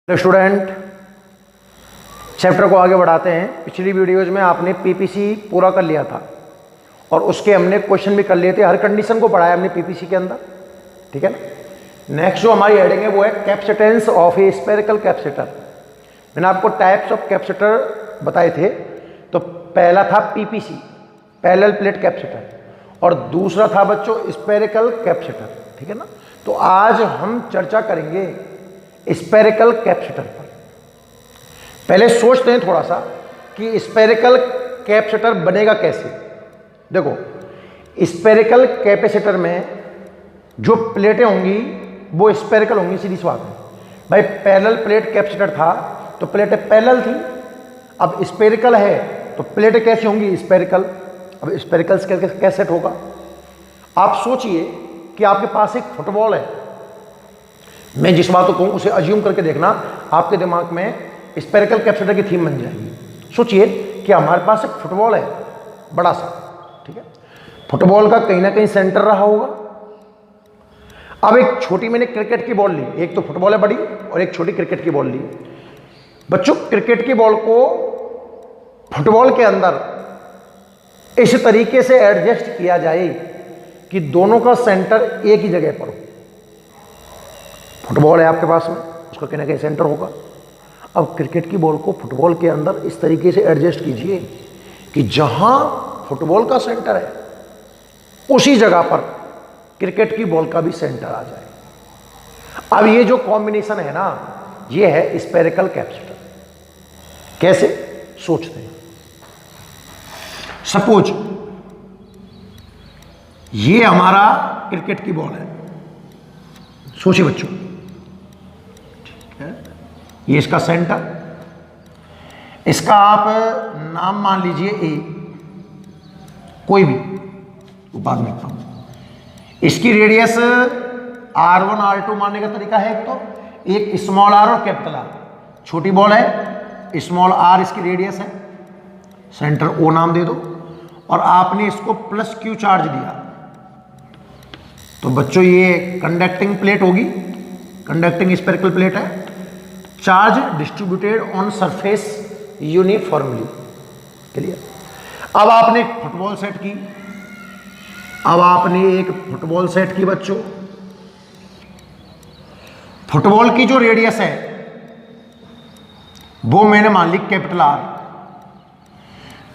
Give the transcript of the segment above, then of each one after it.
तो student chapter को आगे बढ़ाते हैं। पिछली वीडियोज में आपने पीपीसी पूरा कर लिया था और उसके हमने क्वेश्चन भी कर लिए थे। हर कंडीशन को पढ़ाया हमने पीपीसी के अंदर, ठीक है ना। नेक्स्ट जो हमारी हेडिंग है वो है capacitance of a spherical capacitor. मैंने आपको टाइप्स ऑफ कैपेसिटर बताए थे। तो पहला था पीपीसी, पैरेलल प्लेट कैपेसिटर, और दूसरा था बच्चों स्फेरिकल कैपेसिटर, ठीक है ना। तो आज हम चर्चा करेंगे स्फेरिकल कैपेसिटर पर। पहले सोचते हैं थोड़ा सा कि स्फेरिकल कैपेसिटर बनेगा कैसे। देखो, स्फेरिकल कैपेसिटर में जो प्लेटें होंगी वो स्फेरिकल होंगी, सीधी सी बात है भाई। पैरेलल प्लेट कैपेसिटर था तो प्लेटें पैरेलल थी, अब स्फेरिकल है तो प्लेटें कैसी होंगी? स्फेरिकल। अब स्फेरिकल कैसे होगा? आप सोचिए कि आपके पास एक फुटबॉल है। मैं जिस बात को कहूँ उसे अज्यूम करके देखना, आपके दिमाग में स्फेरिकल कैपेसिटर की थीम बन जाएगी। सोचिए कि हमारे पास एक फुटबॉल है बड़ा सा, ठीक है। फुटबॉल का कहीं ना कहीं सेंटर रहा होगा। अब एक छोटी मैंने क्रिकेट की बॉल ली, एक तो फुटबॉल है बड़ी और एक छोटी क्रिकेट की बॉल ली। बच्चों, क्रिकेट की बॉल को फुटबॉल के अंदर इस तरीके से एडजस्ट किया जाए कि दोनों का सेंटर एक ही जगह पर हो। फुटबॉल है आपके पास में, उसका कहीं ना कहीं सेंटर होगा। अब क्रिकेट की बॉल को फुटबॉल के अंदर इस तरीके से एडजस्ट कीजिए कि जहां फुटबॉल का सेंटर है उसी जगह पर क्रिकेट की बॉल का भी सेंटर आ जाए। अब ये जो कॉम्बिनेशन है ना, ये है स्फेरिकल कैपेसिटर। कैसे सोचते हैं? सपोज ये हमारा क्रिकेट की बॉल है, सोचिए बच्चों, ठीक है। ये इसका सेंटर, इसका आप नाम मान लीजिए ए, कोई भी, वो बाद में लिखता हूं। इसकी रेडियस R1 R2 मानने का तरीका है एक स्मॉल आर और कैपिटल आर। छोटी बॉल है, स्मॉल आर इसकी रेडियस है, सेंटर ओ नाम दे दो, और आपने इसको प्लस क्यू चार्ज दिया। तो बच्चों ये कंडक्टिंग प्लेट होगी, कंडक्टिंग स्फेरिकल प्लेट है। Charge distributed on surface uniformly. Clear? अब आपने एक फुटबॉल सेट की, बच्चों। फुटबॉल की जो रेडियस है वो मैंने मान ली कैपिटल आर।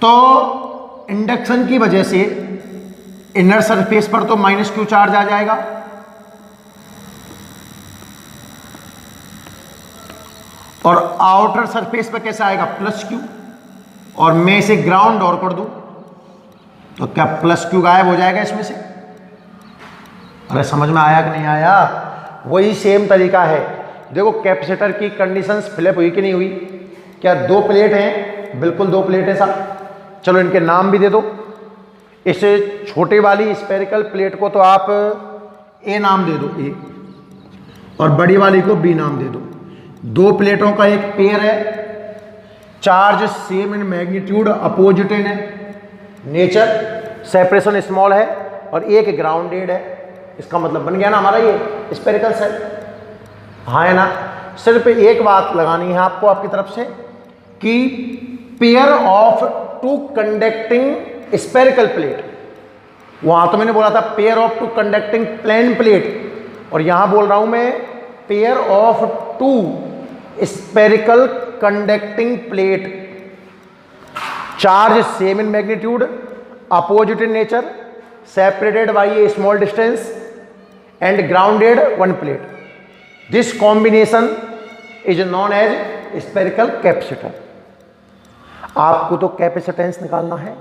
तो इंडक्शन की वजह से इनर सरफेस पर तो माइनस क्यू चार्ज आ जाएगा, और आउटर सरफेस पर कैसा आएगा? Plus Q. और मैं इसे ग्राउंड और कर दूं तो क्या प्लस क्यू गायब हो जाएगा इसमें से? अरे समझ में आया कि नहीं आया? वही सेम तरीका है। देखो, कैपेसिटर की कंडीशंस फिलअप हुई कि नहीं हुई? क्या दो प्लेट हैं? बिल्कुल दो प्लेट है साहब। चलो इनके नाम भी दे दो। इस छोटे वाली स्फेरिकल प्लेट को तो आप ए नाम दे दो, ए, और बड़ी वाली को बी नाम दे दो। दो प्लेटों का एक पेयर है, charge same in magnitude, opposite in nature, separation small है, और एक ग्राउंडेड है। इसका मतलब बन गया ना हमारा ये स्फेरिकल सेल। हाँ है ना? सिर्फ एक बात लगानी है आपको आपकी तरफ से कि pair of two conducting spherical plate. वहां तो मैंने बोला था pair of two conducting plane plate, और यहां बोल रहा हूं मैं pair of two spherical conducting plate, charge same in magnitude, opposite in nature, separated by a small distance, and grounded one plate. This combination is known as spherical capacitor. आपको तो capacitance निकालना है,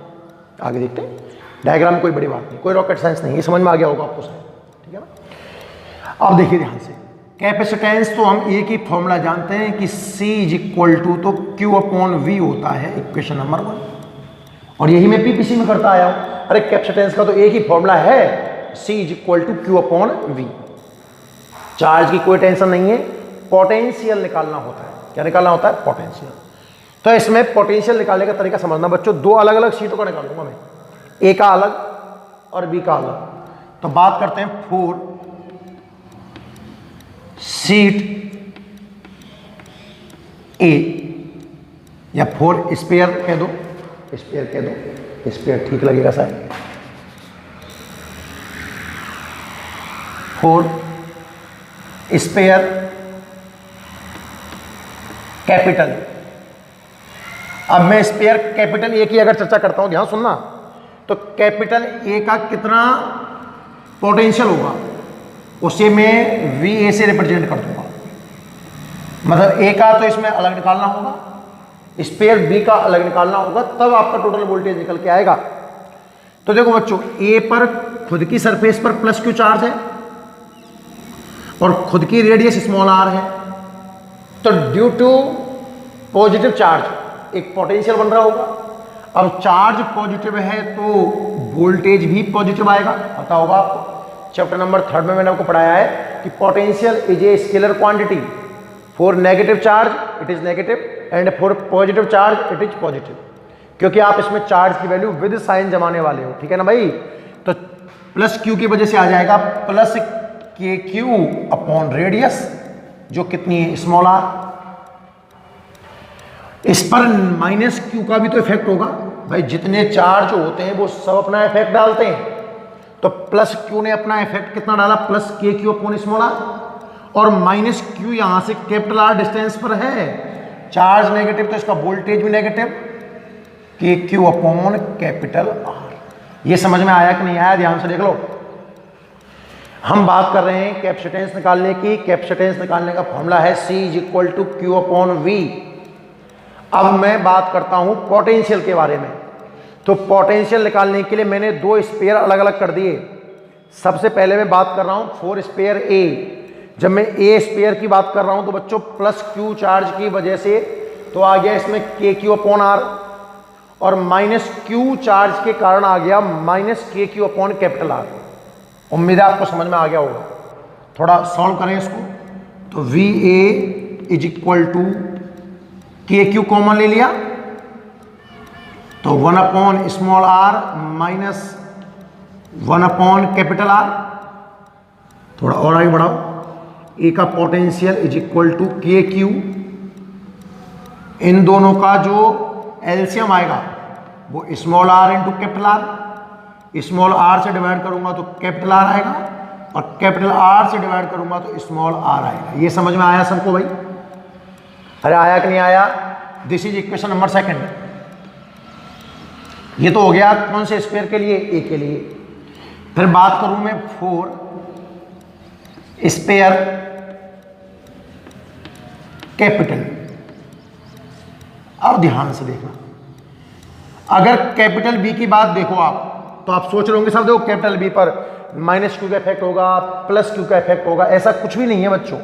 आगे देखते हैं। डायग्राम कोई बड़ी बात नहीं, कोई रॉकेट साइंस नहीं, ये समझ में आ गया होगा आपको सब, ठीक है ना। अब देखिए ध्यान से, कैपेसिटेंस तो हम एक ही फॉर्मूला जानते हैं कि C इज इक्वल टू तो Q/V होता है, इक्वेशन नंबर 1, और यही मैं पीपीसी में करता आया हूं। अरे कैपेसिटेंस का तो एक ही फॉर्मूला है, C is equal to Q/V। Charge की कोई टेंशन नहीं है, पोटेंशियल निकालना होता है। क्या निकालना होता है? पोटेंशियल। तो इसमें पोटेंशियल निकालने का तरीका समझना बच्चों। दो अलग अलग शीटों का निकालूंगा मैं, ए का अलग और बी का अलग। तो बात करते हैं 4 शीट ए या 4 स्पेयर कह दो, स्पेयर कह दो, स्पेयर ठीक लगेगा शायद। 4 स्पेयर कैपिटल। अब मैं स्पेयर कैपिटल ए की अगर चर्चा करता हूं, ध्यान सुनना, तो कैपिटल ए का कितना पोटेंशियल होगा उसे मैं वी ए से रिप्रेजेंट कर दूंगा। मतलब ए का तो इसमें अलग निकालना होगा, स्पेयर बी का अलग निकालना होगा, तब आपका टोटल वोल्टेज निकल के आएगा। तो देखो बच्चों, ए पर खुद की सरफेस पर प्लस क्यू चार्ज है और खुद की रेडियस स्मॉल आर है, तो ड्यू टू पॉजिटिव चार्ज एक पोटेंशियल बन रहा होगा। अब चार्ज पॉजिटिव है तो वोल्टेज भी पॉजिटिव आएगा, पता होगा आपको। चैप्टर नंबर 3 में मैंने आपको पढ़ाया है कि potential is a scalar quantity, for negative charge it is negative and for positive charge it is positive, क्योंकि आप इसमें चार्ज की वैल्यू विद साइन जमाने वाले हो, ठीक है ना भाई। तो प्लस क्यू की वजह से आ जाएगा प्लस के क्यू अपॉन रेडियस, जो कितनी है स्मॉल आर। इस पर माइनस क्यू का भी तो इफेक्ट होगा भाई, जितने चार्ज होते हैं वो सब अपना इफेक्ट डालते हैं। तो प्लस क्यू ने अपना इफेक्ट कितना डाला, प्लस के क्यू अपॉन स्मॉल आर, और माइनस क्यू यहां से कैपिटल आर डिस्टेंस पर है, चार्ज नेगेटिव तो इसका वोल्टेज भी नेगेटिव, के क्यू अपॉन कैपिटल आर। ये समझ में आया कि नहीं आया, ध्यान से देख लो। हम बात कर रहे हैं कैपेसिटेंस निकालने की। कैपेसिटेंस निकालने का फॉर्मूला है C is equal to Q upon V. अब मैं बात करता हूं पोटेंशियल के बारे में। तो पोटेंशियल निकालने के लिए मैंने 2 स्पेयर अलग अलग कर दिए। सबसे पहले मैं बात कर रहा हूं 4 स्पेयर ए। जब मैं ए स्पेयर की बात कर रहा हूं तो बच्चों प्लस क्यू चार्ज की वजह से तो आ गया इसमें के क्यू अपॉन आर, और माइनस क्यू चार्ज के कारण आ गया माइनस के क्यू अपॉन कैपिटल आर। उम्मीद है आपको समझ में आ गया होगा। थोड़ा सॉल्व करें इसको। तो V A is equal to K Q common ले लिया तो 1 upon small R minus 1 upon capital R. थोड़ा और आगे बढ़ाओ। ए का potential is equal to K Q, इन दोनों का जो एलसीएम आएगा वो small R into capital R. Small R से डिवाइड करूंगा तो कैपिटल आर आएगा, और कैपिटल आर से डिवाइड करूंगा तो स्मॉल आर आएगा। ये समझ में आया सबको भाई? अरे आया कि नहीं आया? This is equation number 2। ये तो हो गया कौन से स्पेयर के लिए, ए के लिए। फिर बात करूं मैं 4 स्पेयर कैपिटल। अब ध्यान से देखना, अगर कैपिटल बी की बात देखो आप, तो आप सोच रहे होंगे साहब देखो कैपिटल बी पर माइनस क्यू का इफेक्ट होगा, प्लस क्यू का इफेक्ट होगा। ऐसा कुछ भी नहीं है बच्चों।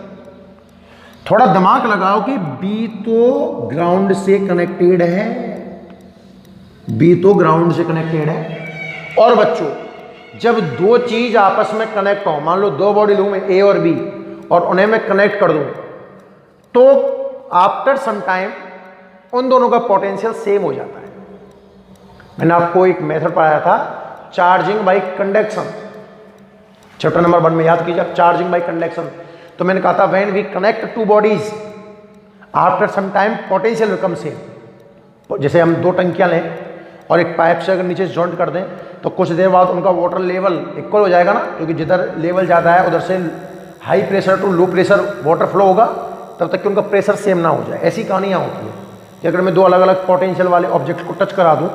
थोड़ा दिमाग लगाओ कि बी तो ग्राउंड से कनेक्टेड है, बी तो ग्राउंड से कनेक्टेड है। और बच्चों जब 2 चीज आपस में कनेक्ट हो, मान लो 2 बॉडी लूं मैं ए और बी, और उन्हें मैं कनेक्ट कर दूं, तो आफ्टर सम टाइम उन दोनों का पोटेंशियल सेम हो जाता है। मैंने आपको एक मेथड पढ़ाया था, charging by conduction, chapter number 1 में, याद कीजिए, चार्जिंग बाय कंडक्शन। तो मैंने कहा था when we connect 2 bodies after some time potential become same. जैसे हम 2 टंकियां लें और एक पाइप से अगर नीचे जॉइंट कर दें तो कुछ देर बाद उनका वाटर लेवल इक्वल हो जाएगा ना, क्योंकि जिधर लेवल ज़्यादा है उधर से high pressure to low pressure water flow होगा, तब तक कि उनका प्रेशर सेम ना हो जाए। ऐसी कहानियाँ होती है कि अगर मैं 2 अलग अलग पोटेंशियल वाले ऑब्जेक्ट को टच करा दूँ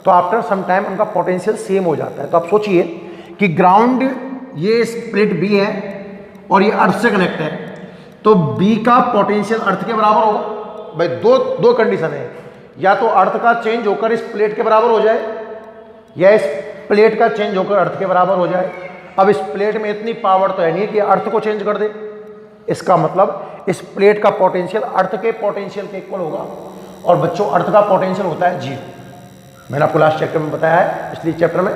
तो आफ्टर सम टाइम उनका पोटेंशियल सेम हो जाता है। तो आप सोचिए कि ग्राउंड, ये प्लेट बी है और ये अर्थ से कनेक्ट है, तो बी का पोटेंशियल अर्थ के बराबर होगा। भाई दो कंडीशन है, या तो अर्थ का चेंज होकर इस प्लेट के बराबर हो जाए, या इस प्लेट का चेंज होकर अर्थ के बराबर हो जाए। अब इस प्लेट में इतनी पावर तो है नहीं कि अर्थ को चेंज कर दे। इसका मतलब इस प्लेट का पोटेंशियल अर्थ के पोटेंशियल के इक्वल होगा। और बच्चों अर्थ का पोटेंशियल होता है 0। मैंने आपको लास्ट चैप्टर में बताया है, पिछले चैप्टर में,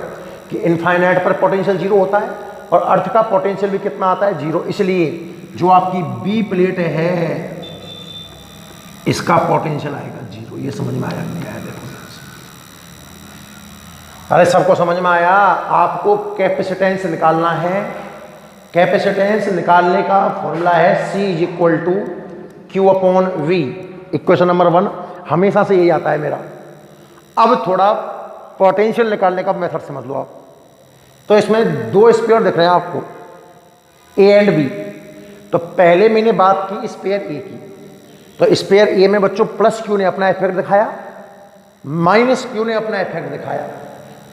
कि इनफाइनाइट पर पोटेंशियल 0 होता है और अर्थ का पोटेंशियल भी कितना आता है, 0। इसलिए जो आपकी बी प्लेट है इसका पोटेंशियल आएगा 0। ये समझ में आया नहीं आया? देखो, अरे सबको समझ में आया? आपको कैपेसिटेंस निकालना है। कैपेसिटेंस निकालने का फॉर्मूला है C is equal to Q upon V. Equation number 1 हमेशा से यही आता है मेरा। अब थोड़ा पोटेंशियल निकालने का मेथड समझ लो आप। तो इसमें दो स्पेयर दिख रहे हैं आपको, ए एंड बी। तो पहले मैंने बात की स्पेयर ए की, तो स्पेयर ए में बच्चों प्लस क्यू ने अपना इफेक्ट दिखाया, माइनस क्यू ने अपना इफेक्ट दिखाया।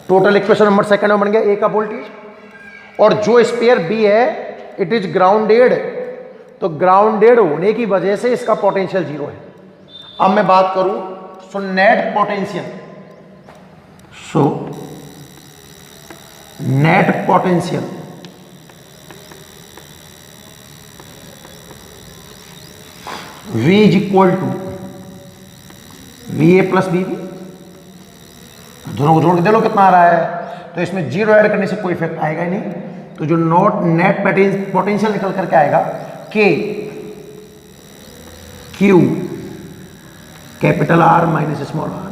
टोटल इक्वेशन नंबर सेकंड में बन गया ए का वोल्टेज। और जो स्पेयर बी है इट इज ग्राउंडेड, तो ग्राउंडेड होने की वजह से इसका पोटेंशियल 0 है। अब मैं बात करूं so net potential, so net potential V is equal to V A plus B B, दोनों को जोड़ के दे लो कितना आ रहा है। तो इसमें 0 ऐड करने से कोई इफेक्ट आएगा ही नहीं। तो जो नेट पोटेंशियल निकल करके आएगा K Q capital R minus small R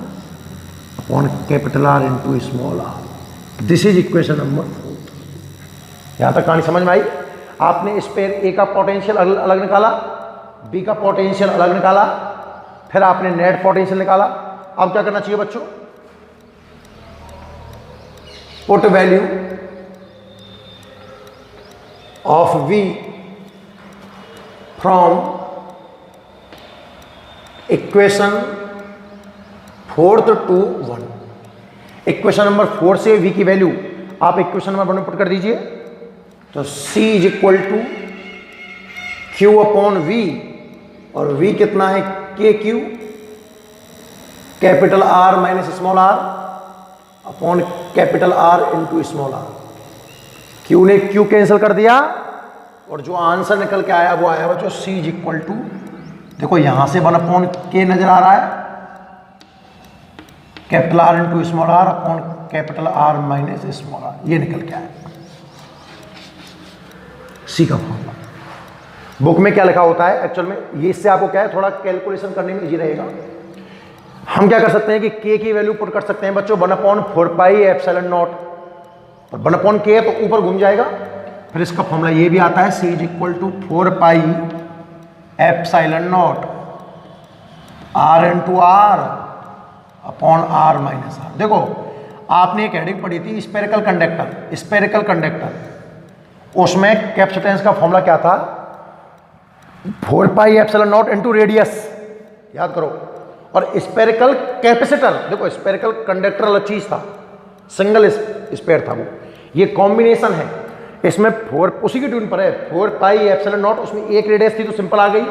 upon capital R into small R. This is equation number 4। यहां तक कहानी समझ में आई। आपने स्पेयर ए का पोटेंशियल अलग निकाला, बी का पोटेंशियल अलग निकाला, फिर आपने नेट पोटेंशियल निकाला। अब क्या करना चाहिए बच्चों, put value of V from equation 4 to 1। Equation number 4 से V की वैल्यू आप इक्वेशन नंबर 1 में पुट कर दीजिए। तो C is equal to Q अपॉन V, और V कितना है K Q capital R minus small R upon capital R into small R. Q ने Q कैंसिल कर दिया और जो आंसर निकल के आया वो आया बच्चों C इज इक्वल टू, देखो यहां से 1 अपॉन के नजर आ रहा है, capital R into small R upon capital R minus small R, ये निकल के आया C का फॉर्मूला। बुक में क्या लिखा होता है एक्चुअल में, ये इससे आपको क्या है थोड़ा कैलकुलेशन करने में इजी रहेगा। हम क्या कर सकते हैं कि के की वैल्यू पुट कर सकते हैं बच्चों 1/4 पाई एप्सिलॉन नॉट, और 1/k है तो ऊपर घूम जाएगा। फिर इसका फॉर्मूला ये भी आता है C is equal to 4 pi epsilon naught R into R upon R minus R. देखो आपने एक हेडिंग पढ़ी थी स्पेरिकल कंडक्टर, स्पेरिकल कंडक्टर, उसमें कैपेसिटेंस का फॉर्मूला क्या था 4 pi epsilon naught into radius, याद करो। और स्पेरिकल कैपेसिटर, देखो स्पेरिकल कंडक्टर अलग चीज था, सिंगल स्पेयर था वो, ये कॉम्बिनेशन है। इसमें 4 उसी की ट्यून पर है 4 पाई एप्सिलॉन नॉट, उसमें एक रेडियस थी तो सिंपल आ गई,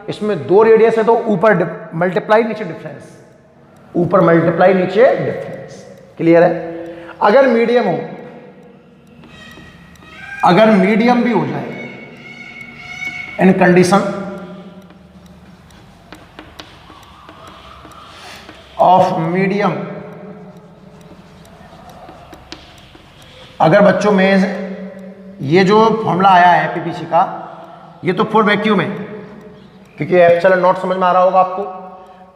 इसमें 2 रेडियस है तो ऊपर मल्टीप्लाई नीचे डिफरेंस, ऊपर मल्टीप्लाई नीचे डिफरेंस। क्लियर है। अगर मीडियम हो, अगर मीडियम भी हो जाए इन कंडीशन ऑफ मीडियम, अगर बच्चों में ये जो फॉर्मूला आया है पीपीसी का, ये तो फुल वैक्यूम है क्योंकि एप्सिलॉन नॉट समझ में आ रहा होगा आपको।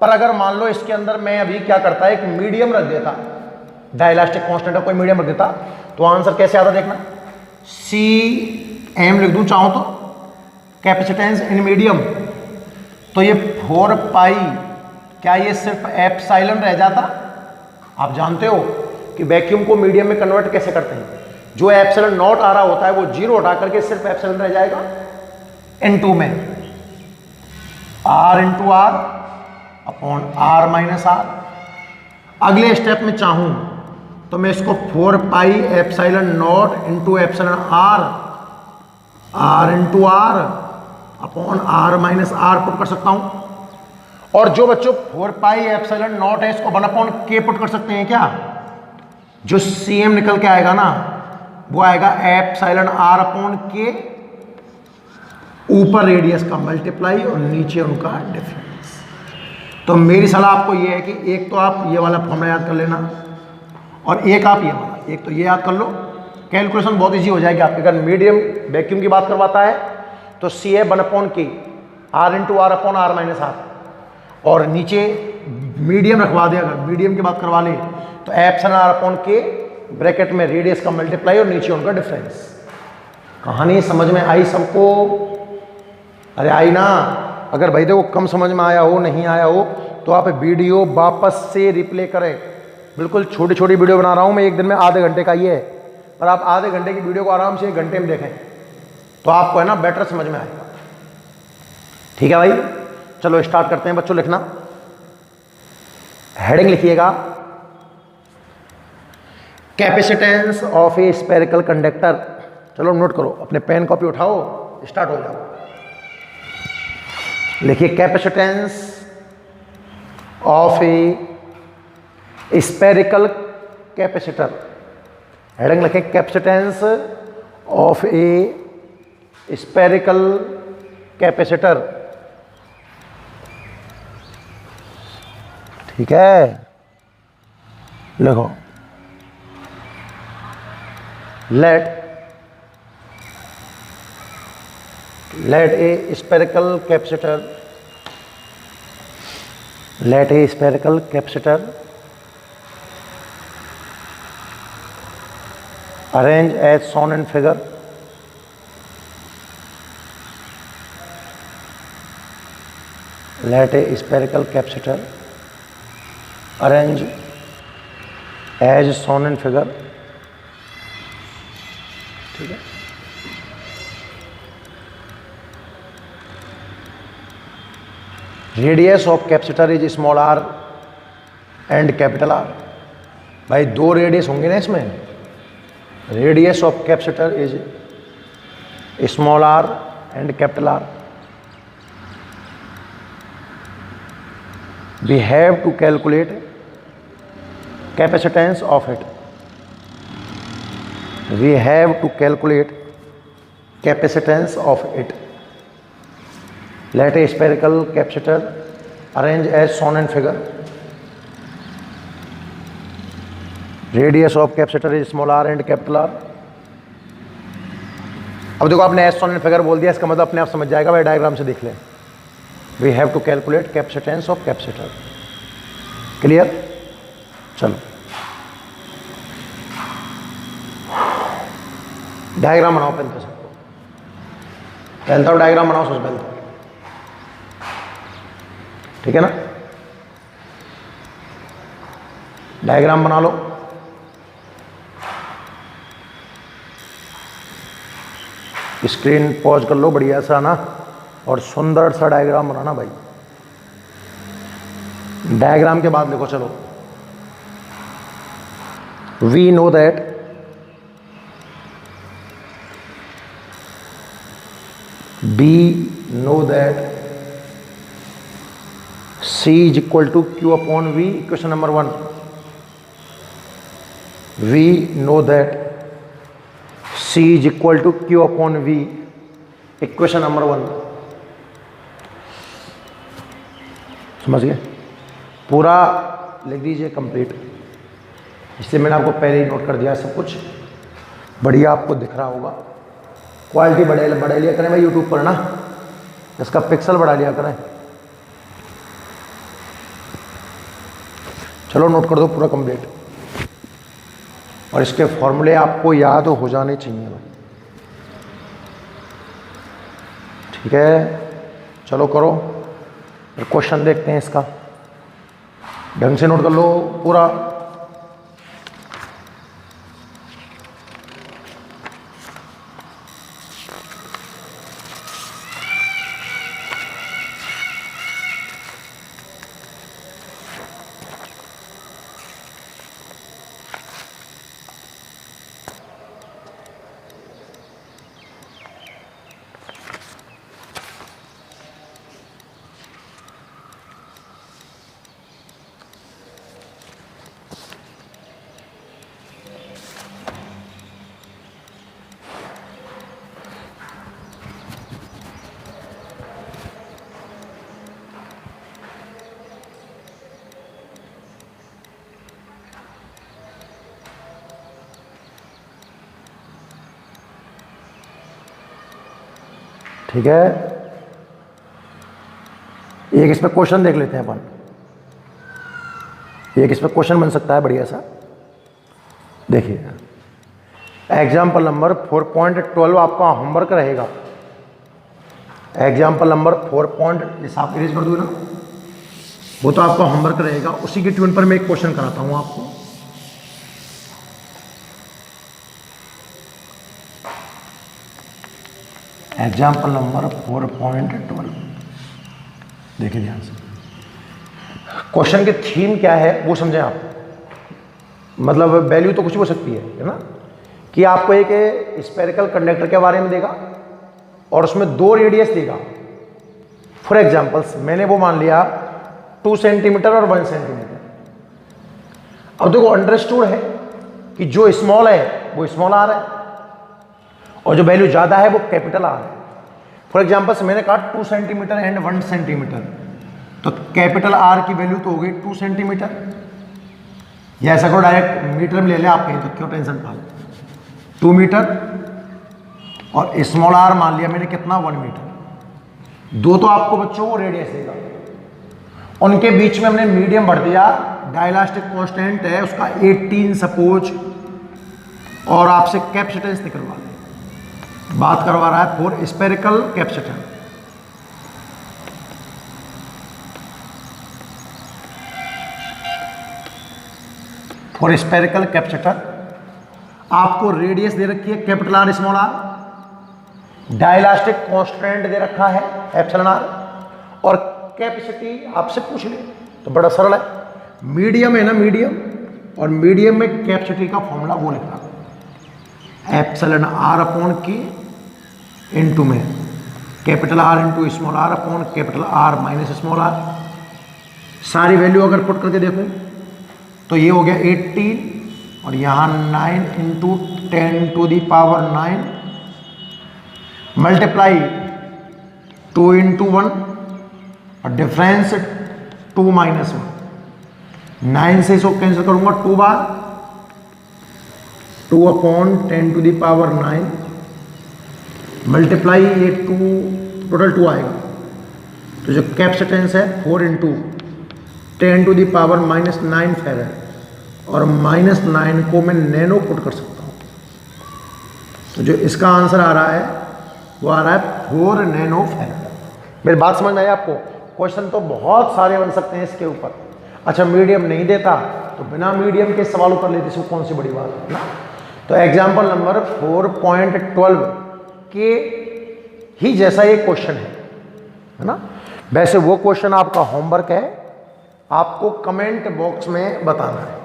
पर अगर मान लो इसके अंदर मैं अभी क्या करता है एक मीडियम रख देता, डाइलेक्ट्रिक कांस्टेंट का कोई मीडियम रख देता, तो आंसर कैसे आता देखना, सी एम लिख दूं चाहूं तो, कैपेसिटेंस इन मीडियम, तो ये 4 पाई, क्या ये सिर्फ एप्सिलॉन रह जाता। आप जानते हो कि वैक्यूम को मीडियम में कन्वर्ट कैसे करते हैं, जो एप्सिलॉन नॉट आ रहा होता है वो 0 हटा करके सिर्फ एप्सिलॉन रह जाएगा, N2 में R into R upon R minus R. अगले स्टेप में चाहूं तो मैं इसको 4 pi epsilon naught into epsilon R into R upon R minus R put कर सकता हूं। और जो बच्चों 4 पाई एप्सिलॉन नॉट है इसको 1/k पुट कर सकते हैं क्या, जो CM निकल के आएगा ना वो आएगा एप्सिलॉन R अपॉन K, ऊपर रेडियस का मल्टीप्लाई और नीचे उनका डिफरेंस। तो मेरी सलाह आपको ये है कि एक तो आप ये वाला फॉर्मूला याद कर लेना और एक आप ये वाला, एक तो ये याद कर लो, कैलकुलेशन बहुत इजी हो जाएगी आपकी। अगर मीडियम वैक्यूम की बात करवाता है तो C है 1/k R into R upon R minus R, और नीचे मीडियम रखवा दे, अगर मीडियम की बात करवा ले तो epsilon R upon K bracket में रेडियस का मल्टीप्लाई और नीचे उनका डिफरेंस। कहानी समझ में आई सबको? अरे आई ना। अगर भाई देखो कम समझ में आया हो, नहीं आया हो, तो आप वीडियो वापस से रिप्ले करें। बिल्कुल छोटी छोटी वीडियो बना रहा हूँ मैं, एक दिन में आधे घंटे का ये है, पर आप आधे घंटे की वीडियो को आराम से 1 घंटे में देखें तो आपको है ना बेटर समझ में आएगा। ठीक है भाई, चलो स्टार्ट करते हैं बच्चों। लिखना, हेडिंग लिखिएगा, capacitance of a spherical conductor. चलो नोट करो, अपने पेन कॉपी उठाओ, स्टार्ट हो जाओ। लिखिए capacitance of a spherical capacitor. Heading लिखें, capacitance of a spherical capacitor. ठीक है, लिखो, let a spherical capacitor arrange as shown in figure let a spherical capacitor arrange as shown in figure। ठीक है, radius of capacitor is small R and capital R. भाई 2 radius होंगे ना इसमें, radius of capacitor is small R and capital R. We have to calculate capacitance of it. We have to calculate capacitance of it. Let a spherical capacitor arrange as shown in figure. Radius of capacitor is small r and capital R. अब देखो आपने as shown in figure बोल दिया, इसका मतलब अपने आप समझ जाएगा भाई, डायग्राम से देख लें। We have to calculate capacitance of capacitor. Clear? चलो डायग्राम बनाओ पेन से, सबको पहलता हूँ डायग्राम बनाओ सबसे पहले, ठीक है ना। डायग्राम बना लो, स्क्रीन पॉज कर लो बढ़िया सा ना, और सुंदर सा डायग्राम बनाना भाई। डायग्राम के बाद लिखो, चलो, we know that C is equal to Q upon V, equation number 1. We know that C is equal to Q upon V, equation number 1. समझ गए? पूरा लिख दीजिए कंप्लीट। इसलिए मैंने आपको पहले ही नोट कर दिया, सब कुछ बढ़िया आपको दिख रहा होगा। क्वालिटी बढ़ा लिया करें भाई यूट्यूब पर ना, इसका पिक्सल बढ़ा लिया करें। चलो नोट कर दो पूरा कंप्लीट, और इसके फॉर्मूले आपको याद हो जाने चाहिए। ठीक है, चलो करो, फिर क्वेश्चन देखते हैं इसका। ढंग से नोट कर लो पूरा। ठीक है, एक इसमें क्वेश्चन देख लेते हैं अपन। एक इसमें क्वेश्चन बन सकता है बढ़िया सा, देखिए एग्जाम्पल नंबर 4.12 आपका होमवर्क रहेगा। एग्जाम्पल नंबर 4 पॉइंट, जैसे आप इरेज कर दो ना, वो तो आपका होमवर्क रहेगा, उसी की ट्यून पर मैं एक क्वेश्चन कराता हूँ आपको। एग्जाम्पल नंबर 4.12, देखिए ध्यान से। क्वेश्चन की थीम क्या है वो समझें आप। मतलब वैल्यू तो कुछ भी हो सकती है ना, कि आपको एक स्फेरिकल कंडक्टर के बारे में देगा और उसमें 2 रेडियस देगा। फॉर एग्जाम्पल्स मैंने वो मान लिया 2 सेंटीमीटर और 1 सेंटीमीटर। अब देखो अंडरस्टूड है कि जो स्मॉल है वो स्मॉल आर है और जो वैल्यू ज़्यादा है वो कैपिटल आर है। फॉर एग्जाम्पल्स मैंने कहा 2 सेंटीमीटर एंड 1 सेंटीमीटर, तो कैपिटल आर की वैल्यू तो हो गई 2 सेंटीमीटर, या ऐसा करो डायरेक्ट मीटर में ले लें आप कहीं, तो क्यों टेंशन पाल, 2 मीटर और स्मॉल आर मान लिया मैंने कितना 1 मीटर। 2 तो आपको बच्चों को रेडियस देगा, उनके बीच में हमने मीडियम भर दिया, डायइलेक्ट्रिक कांस्टेंट है उसका 18 सपोज, और आपसे कैपेसिटेंस निकलवा लें, बात करवा रहा है for spherical capacitor. For spherical capacitor आपको रेडियस दे रखी है capital R small R, dielectric constant दे रखा है एप्सिलॉन आर, और कैपेसिटी आपसे पूछ ले तो बड़ा सरल है, मीडियम है ना मीडियम, और मीडियम में कैपेसिटी का फॉर्मूला वो लिखना, एप्सिलॉन आर अपॉन की इनटू में capital R into small R upon capital R minus small R. सारी वैल्यू अगर पुट करके देखूं तो ये हो गया 18 और यहाँ 9 into 10 to the power 9 multiply 2 into 1 और डिफरेंस 2 माइनस 1, 9 से इसको कैंसिल करूंगा 2 बार, 2 upon 10 to the power 9 multiply ये 2, टोटल 2 आएगा, तो जो कैपेसिटेंस है 4 into 10 to the power minus 9 farad, और माइनस 9 को मैं नैनो पुट कर सकता हूँ, तो जो इसका आंसर आ रहा है वो आ रहा है 4 नैनो फेरेड। मेरी बात समझ में आई आपको? क्वेश्चन तो बहुत सारे बन सकते हैं इसके ऊपर। अच्छा मीडियम नहीं देता तो बिना मीडियम के सवाल कर लेते, इसको कौन सी बड़ी बात है ना। तो एग्जाम्पल नंबर 4.12 के ही जैसा ये क्वेश्चन है ना। वैसे वो क्वेश्चन आपका होमवर्क है, आपको कमेंट बॉक्स में बताना है।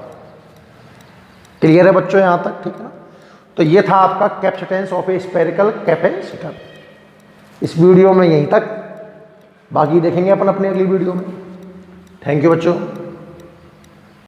क्लियर है बच्चों यहाँ तक? ठीक है ना। तो ये था आपका capacitance of a spherical capacitor. इस वीडियो में यहीं तक, बाकी देखेंगे अपन अपने अगली वीडियो में। थैंक यू बच्चों।